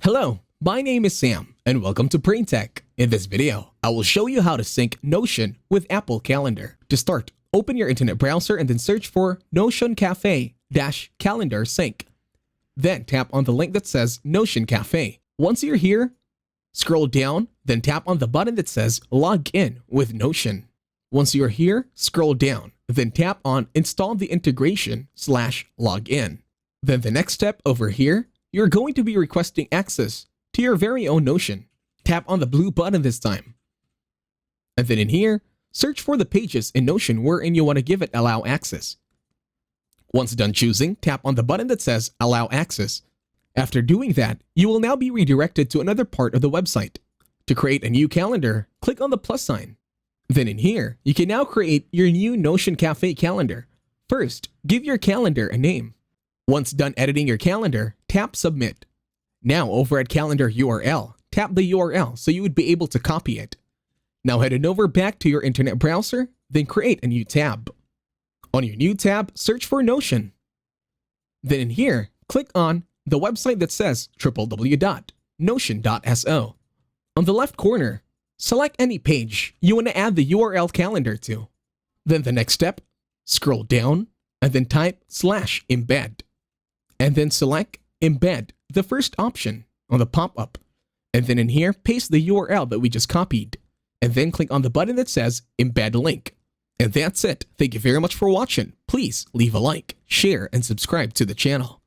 Hello, my name is Sam, and welcome to BrainTech. In this video, I will show you how to sync Notion with Apple Calendar. To start, open your internet browser and then search for Notion Cafe-Calendar Sync. Then tap on the link that says Notion Cafe. Once you're here, scroll down, then tap on the button that says Log In with Notion. Once you're here, scroll down, then tap on Install the Integration/Login. Then the next step over here, you're going to be requesting access to your very own Notion. Tap on the blue button this time. And then in here, search for the pages in Notion wherein you want to give it allow access. Once done choosing, tap on the button that says allow access. After doing that, you will now be redirected to another part of the website. To create a new calendar, click on the plus sign. Then in here, you can now create your new Notion Cafe calendar. First, give your calendar a name. Once done editing your calendar, tap Submit. Now over at Calendar URL, tap the URL so you would be able to copy it. Now head on over back to your internet browser, then create a new tab. On your new tab, search for Notion. Then in here, click on the website that says www.notion.so. On the left corner, select any page you want to add the URL calendar to. Then the next step, scroll down and then type /embed. And then select Embed, the first option on the pop-up. And then in here, paste the URL that we just copied. And then click on the button that says Embed Link. And that's it. Thank you very much for watching. Please leave a like, share, and subscribe to the channel.